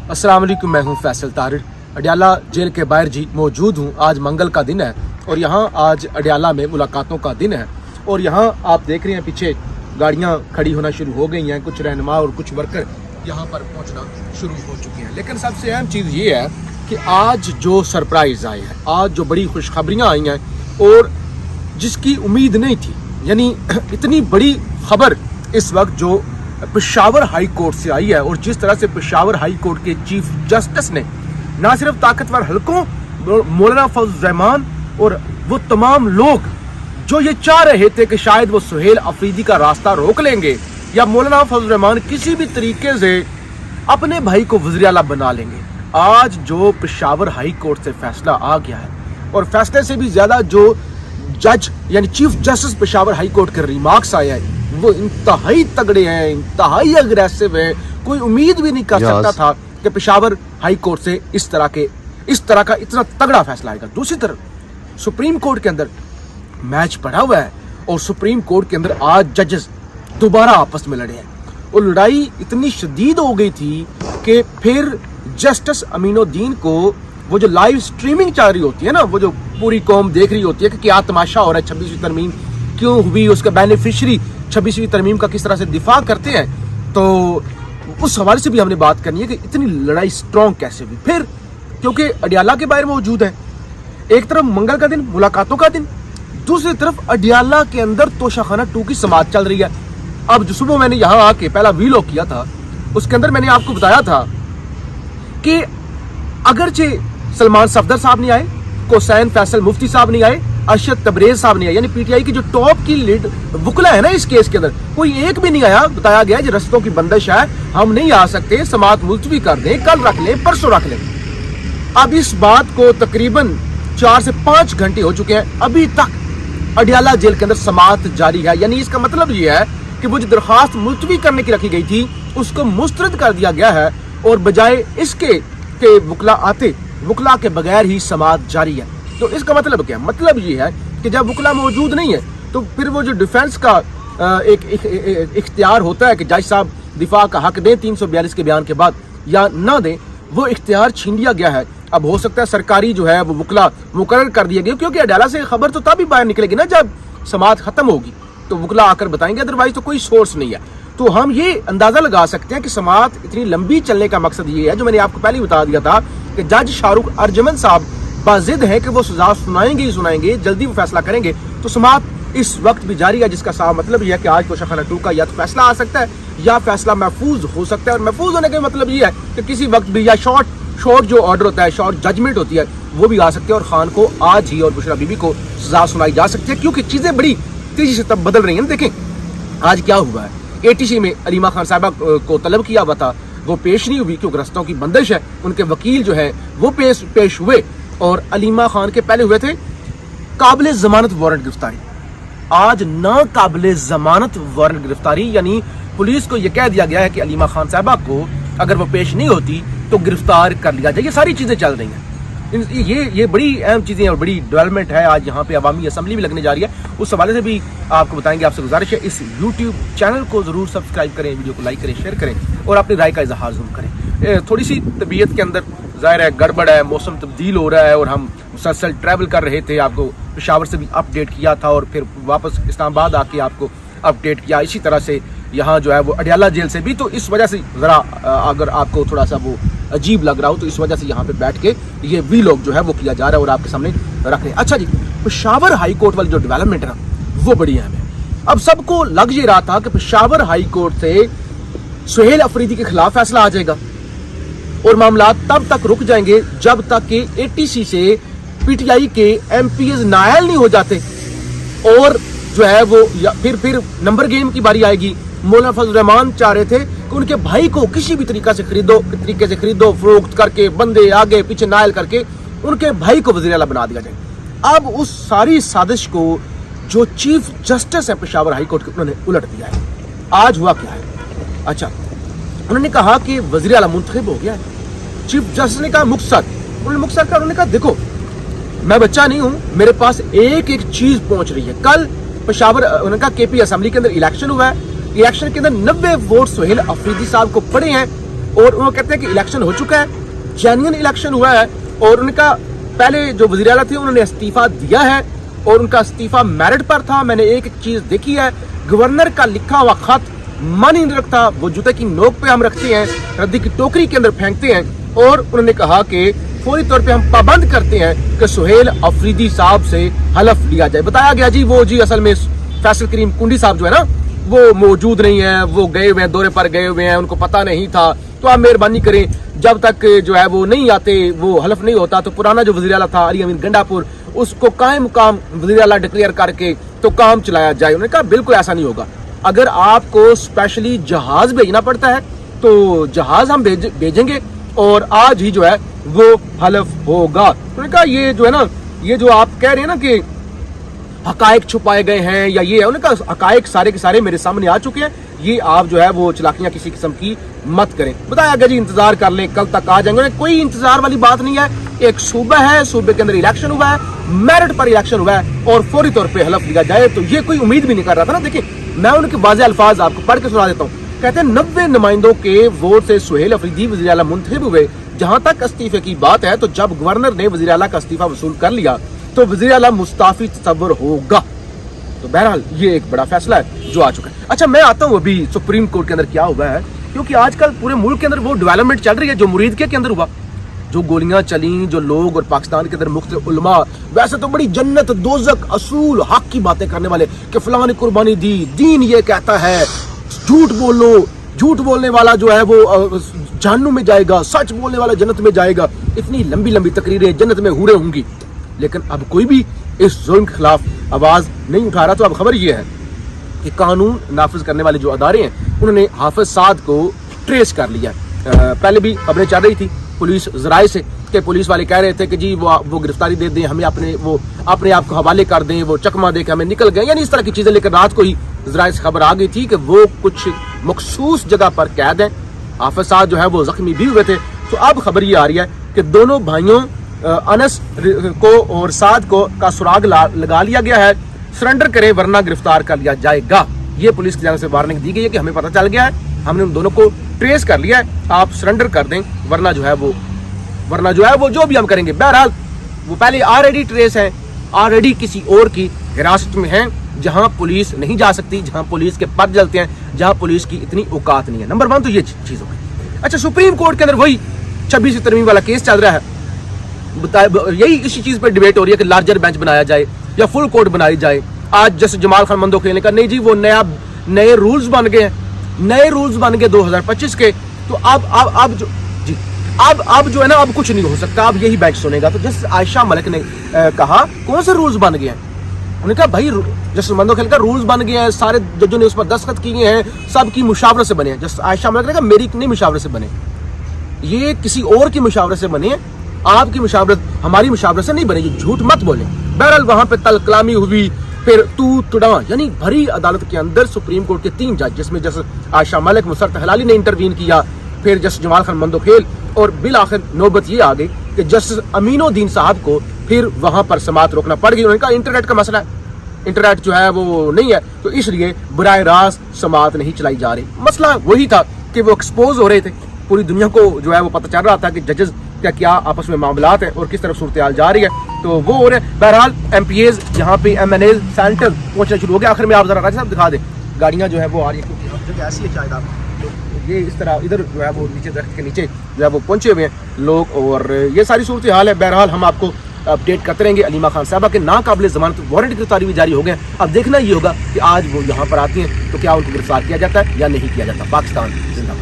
अस्सलाम वालेकुम, मैं हूं फैसल तारिर। अडियाला जेल के बाहर जी मौजूद हूं। आज मंगल का दिन है और यहां आज अडियाला में मुलाकातों का दिन है और यहां आप देख रहे हैं पीछे गाड़ियां खड़ी होना शुरू हो गई हैं। कुछ रहनुमा और कुछ वर्कर यहां पर पहुंचना शुरू हो चुके हैं। लेकिन सबसे अहम चीज़ ये है कि आज जो सरप्राइज़ आई है, आज जो बड़ी खुशखबरियाँ आई हैं और जिसकी उम्मीद नहीं थी, यानी इतनी बड़ी खबर इस वक्त जो पेशावर हाई कोर्ट से आई है और जिस तरह से पेशावर हाई कोर्ट के चीफ जस्टिस ने ना सिर्फ ताकतवर हलकों मौलाना फजल रहमान और वो तमाम लोग जो ये चाह रहे थे कि शायद वो सुहेल अफरीदी का रास्ता रोक लेंगे या मौलाना फजल रहमान किसी भी तरीके से अपने भाई को वज़ीर आला बना लेंगे, आज जो पेशावर हाई कोर्ट से फैसला आ गया है और फैसले से भी ज्यादा जो जज यानी chief justice Peshawar high court के रिमार्क्स आए हैं वो इंतहाई तगड़े हैं, इंतहाई अग्रेसिव है। कोई उम्मीद भी नहीं कर सकता था कि पेशावर हाई कोर्ट से इस तरह का इतना तगड़ा फैसला आएगा। दूसरी तरफ सुप्रीम कोर्ट के अंदर मैच पड़ा हुआ है और सुप्रीम कोर्ट के अंदर आज जजेस दोबारा आपस में लड़े हैं और लड़ाई इतनी शदीद हो गई थी कि फिर जस्टिस अमीनुद्दीन को वो जो लाइव स्ट्रीमिंग चल रही होती है ना, वो जो पूरी कौम देख रही होती है कि क्या तमाशा हो रहा है, 26वीं तरमीम क्यों हुई, उसका बेनिफिशरी 26वीं तरमीम का किस तरह से दिफा करते हैं, तो उस हवाले से भी हमने बात करनी है कि इतनी लड़ाई स्ट्रॉन्ग कैसे हुई। फिर क्योंकि अडियाला के बाहर मौजूद है, एक तरफ मंगल का दिन मुलाकातों का दिन, दूसरी तरफ अडियाला के अंदर तोशाखाना 2 की समात चल रही है। अब जो सुबह मैंने यहाँ आके पहला वीलॉग किया था उसके अंदर मैंने आपको बताया था कि अगरचे सलमान सफदर साहब नहीं आए, कोसैन फैसल मुफ्ती साहब नहीं आए, अरशद तबरेज साहब नहीं आए, यानी पीटीआई की जो टॉप की लीड वुकला है ना इस केस के अंदर, कोई एक भी नहीं आया। बताया गया कि रस्तों की बंदिश है, हम नहीं आ सकते, समात मुलतवी कर दें, कल रख लें, परसों रख लें। अब इस बात को तकरीबन 4 से 5 घंटे हो चुके हैं, अभी तक अडियाला जेल के अंदर समात जारी है। यानी इसका मतलब ये है कि वो जो दरखास्त मुलतवी करने की रखी गई थी उसको मुस्तरद कर दिया गया है और बजाय इसके के वुकला आते, वुकला के बगैर ही समात जारी है। तो इसका मतलब क्या है? मतलब ये है कि जब वुकला मौजूद नहीं है तो फिर वो जो डिफेंस का एक इख्तियार होता है कि जज साहब दिफा का हक दें 342 के बयान के बाद या ना दें, वो इख्तियार छीन लिया गया है। अब हो सकता है सरकारी जो है वो वुकला मुकर्रर कर दिया गया, क्योंकि अडियाला से खबर तो तभी बाहर निकलेगी ना जब समात खत्म होगी, तो वुकला आकर बताएंगे, अदरवाइज तो कोई सोर्स नहीं है। तो हम ये अंदाजा लगा सकते हैं कि समात इतनी लंबी चलने का मकसद ये है, जो मैंने आपको पहले ही बता दिया था कि जज शाहरुख अर्जमन साहब बाजिद है कि वो सजा सुनाएंगे ही सुनाएंगे, जल्दी वो फैसला करेंगे। तो समात इस वक्त भी जारी है, जिसका साफ मतलब यह है कि आज तोशाखाना 2 का या तो फैसला आ सकता है या फैसला महफूज हो सकता है। और महफूज होने का मतलब ये है कि किसी वक्त भी या शॉर्ट जो ऑर्डर होता है, शॉर्ट जजमेंट होती है, वो भी आ सकती है और खान को आज ही और बुशरा बीबी को सजा सुनाई जा सकती है, क्योंकि चीजें बड़ी तेजी से तब बदल रही हैं। देखें आज क्या हुआ है, ATC में अलीमा खान साहबा को तलब किया हुआ था, वो पेश नहीं हुई क्योंकि रस्तों की बंदिश है। उनके वकील जो है वो पेश हुए और अलीमा खान के पहले हुए थे काबिल जमानत वारंट गिरफ्तारी। आज ना काबिल जमानत वारंट गिरफ्तारी, यानी पुलिस को यह कह दिया गया है कि अलीमा खान साहबा को अगर वो पेश नहीं होती तो गिरफ्तार कर लिया जाए। ये सारी चीजें चल रही हैं, ये बड़ी अहम चीजें और बड़ी डेवलपमेंट है। आज यहाँ पे अवामी असम्बली भी लगने जा रही है, उस हवाले से भी आपको बताएंगे। आपसे गुजारिश है इस यूट्यूब चैनल को जरूर सब्सक्राइब करें, वीडियो को लाइक करें, शेयर करें और अपनी राय का इजहार जरूर करें। थोड़ी सी तबीयत के अंदर जाहिर है गड़बड़ है, मौसम तब्दील हो रहा है और हम मुसलसल ट्रैवल कर रहे थे। आपको पेशावर से भी अपडेट किया था और फिर वापस इस्लामाबाद आके आपको अपडेट किया। इसी तरह से यहाँ जो है वो अडियाला जेल से भी, तो इस वजह से ज़रा अगर आपको थोड़ा सा वो अजीब लग रहा हो तो इस वजह से यहाँ पे बैठ के ये वीलॉग जो है वो किया जा रहा है और आपके सामने रख रहे हैं। अच्छा जी, पेशावर हाई कोर्ट वाली जो डेवलपमेंट है ना वो बड़ी अहम है। अब सबको लग ये रहा था कि पेशावर हाई कोर्ट से सुहेल अफरीदी के खिलाफ फैसला आ जाएगा और मामला तब तक रुक जाएंगे जब तक कि ATC से PTI के MPs नायल नहीं हो जाते और जो है वो फिर नंबर गेम की बारी आएगी। मौलाना फजल रहमान चाह रहे थे कि उनके भाई को किसी भी तरीके से खरीदो फरोख्त करके, बंदे आगे पीछे नायल करके उनके भाई को वज़ीर आला बना दिया जाए। अब उस सारी साजिश को जो चीफ जस्टिस है पेशावर हाई कोर्ट के, उन्होंने उलट दिया है। आज हुआ क्या है? अच्छा, उन्होंने कहा कि वज़ीर आला मुंतखब हो गया है। चीफ जस्टिस ने कहा उन्होंने कहा देखो मैं बच्चा नहीं हूं, मेरे पास एक एक चीज पहुंच रही है। कल पेशावर उन्होंने कहा KP असेंबली के अंदर इलेक्शन हुआ है, इलेक्शन के अंदर 90 वोट सुहेल अफरीदी साहब को पड़े हैं और वो कहते हैं कि इलेक्शन हो चुका है, जेन्युइन इलेक्शन हुआ है, और उनका पहले जो वज़ीर आला थे उन्होंने इस्तीफा दिया है और उनका इस्तीफा मेरिट पर था। मैंने एक चीज देखी है, गवर्नर का लिखा हुआ खत मन ही नहीं रखता, वो जूते की नोक पे हम रखते हैं, रद्दी की टोकरी के अंदर फेंकते हैं, और उन्होंने कहा कि फौरी तौर पे हम पाबंद करते हैं कि सुहेल अफरीदी साहब से हलफ लिया जाए। बताया गया जी वो जी असल में फैसल करीम कुंडी साहब जो है ना वो मौजूद नहीं है, वो गए हुए हैं, दौरे पर गए हुए हैं, उनको पता नहीं था, तो आप मेहरबानी करें जब तक जो है वो नहीं आते, वो हलफ नहीं होता, तो पुराना जो वज़ीर आला था अली अमीन गंडापुर उसको कायम मुकाम वज़ीर आला डिक्लेयर करके तो काम चलाया जाए। उन्होंने कहा बिल्कुल ऐसा नहीं होगा, अगर आपको स्पेशली जहाज भेजना पड़ता है तो जहाज हम भेजेंगे और आज ही जो है वो हलफ होगा। उन्होंने कहा ये जो है ना, ये जो आप कह रहे हैं ना कि हकायक छुपाए गए हैं या ये है, उन्होंने कहा हकायक सारे के सारे मेरे सामने आ चुके हैं, ये आप जो है वो चलाकियां किसी किस्म की मत करें। बताया गया जी इंतजार कर लें, कल तक आ जाएंगे। कोई इंतजार वाली बात नहीं है, एक सूबा है, सूबे के अंदर इलेक्शन हुआ है, मेरिट पर इलेक्शन हुआ है और फौरी तौर पे हलफ लिया जाए, तो ये कोई उम्मीद भी नहीं कर रहा था ना। देखिए मैं उनके वाज़े अल्फाज आपको पढ़ के सुना देता हूँ। कहते हैं 90 नुमाइंदों के वोट से सुहेल अफरीदी वज़ीर आला मुंतखब हुए। जहां तक इस्तीफे की बात है तो जब गवर्नर ने वज़ीर आला का इस्तीफा वसूल कर लिया तो वज़ीर आला मुस्ताफी तस्वर होगा। तो बहरहाल ये एक बड़ा फैसला है जो आ चुका है। अच्छा मैं आता हूँ अभी सुप्रीम कोर्ट के अंदर क्या हुआ है, क्योंकि आजकल पूरे मुल्क के अंदर वो डेवलपमेंट चल रही है जो मुरीदके के अंदर हुआ, जो गोलियां चली, जो लोग और पाकिस्तान के अंदर मुख्तलिफ उलमा वैसे तो बड़ी जन्नत दोज़ख असूल हक की बातें करने वाले कि फलां ने कुर्बानी दी, दीन ये कहता है झूठ बोलो, झूठ बोलने वाला जो है वो जहन्नुम में जाएगा, सच बोलने वाला जन्नत में जाएगा, इतनी लंबी लंबी तकरीरें, जन्नत में हूरें होंगी, लेकिन अब कोई भी इस जुल्म के खिलाफ आवाज नहीं उठा रहा। तो अब खबर ये है कि कानून नाफिज करने वाले जो अदारे हैं उन्होंने हाफिज साद को ट्रेस कर लिया। पहले भी खबरें चल रही थी पुलिस जराए से कि पुलिस वाले कह रहे थे कि जी वो गिरफ्तारी दे दें, हमें अपने आप को हवाले कर दें, वो चकमा दे के हमें निकल गए, यानी इस तरह की चीजें। लेकर रात को ही जराए से खबर आ गई थी कि वो कुछ मखसूस जगह पर कैद हैं, हाफिज साद जो है वो जख्मी भी हुए थे। तो अब खबर ये आ रही है कि दोनों भाइयों अनस को और साद को का सुराग लगा लिया गया है, सरेंडर करें वरना गिरफ्तार कर लिया जाएगा। ये पुलिस की जानिब से वार्निंग दी गई है कि हमें पता चल गया है, हमने उन दोनों को ट्रेस कर लिया है, आप सरेंडर कर दें वरना जो है वो जो भी हम करेंगे। बहरहाल वो पहले ऑलरेडी ट्रेस है, ऑलरेडी किसी और की हिरासत में है, जहां पुलिस नहीं जा सकती, जहां पुलिस के पर जलते हैं, जहां पुलिस की इतनी औकात नहीं है। नंबर 1 तो ये चीज हो गई। अच्छा सुप्रीम कोर्ट के अंदर वही 26वीं तरमीम वाला केस चल रहा है, यही इसी चीज पर डिबेट हो रही है कि लार्जर बेंच बनाया जाए या फुल कोर्ट बनाई जाए। आज जैसे जमाल खान मंदोखेल ने कहा नहीं जी वो नए रूल्स बन गए हैं, नए रूल्स बन गए 2025 के, तो अब जो है ना अब कुछ नहीं हो सकता, अब यही बेंच सुनेगा। तो जस्टिस आयशा मलिक ने कहा कौन से रूल्स बन गए हैं? उन्होंने कहा भाई जस्टिस मंदोखेल का रूल्स बन गए हैं, सारे जजों ने उस पर दस्तखत किए हैं, सबकी मुशावरत से बने हैं। जस्टिस आयशा मलिक ने कहा मेरी नहीं मुशावरत से बने, ये किसी और की मुशावरत से बने हैं, आपकी मुशावरत हमारी मुशावरत से नहीं बने, ये झूठ मत बोले। बहरहाल वहां पे तल कलामी हुई, फिर तू तुड़ा, यानी भरी अदालत के अंदर सुप्रीम कोर्ट के 3 जज जिसमें जस्टिस आयशा मलिक, मुसरत हलाली ने इंटरवीन किया, फिर जस्टिस जमाल खान मंदोखेल, और बिल आखिर नौबत ये आ गई कि जस्टिस अमीनुद्दीन साहब को फिर वहां पर समात रोकना पड़ गई। उन्होंने कहा इंटरनेट का मसला है, इंटरनेट जो है वो नहीं है, तो इसलिए बराह रास्त समात नहीं चलाई जा रही। मसला वही था कि वो एक्सपोज हो रहे थे, पूरी दुनिया को जो है वो पता चल रहा था कि जजेस का क्या आपस में मामलात हैं और किस तरफ सूरत हाल जा रही है, तो वो हो रहे। बहरहाल एमपीएज यहाँ पे MNAs सेंटर पहुंचना शुरू हो गया। आखिर में आप जरा राजा साहब दिखा दें, गाड़ियाँ जो है वो आ रही है, क्योंकि जगह ऐसी है शायद आप ये इस तरह इधर जो है वो नीचे दरख्त के नीचे जो है वो पहुंचे हुए हैं लोग, और ये सारी सूरत हाल है। बहरहाल हम आपको अपडेट करते रहेंगे। अलीमा खान साहबा के नाकाबिल जमानत वारंट की गिरफ्तारी भी जारी हो गए। अब देखना ये होगा कि आज वो यहाँ पर आती हैं तो क्या उनको गिरफ्तार किया जाता है या नहीं किया जाता। पाकिस्तान जिंदाबाद।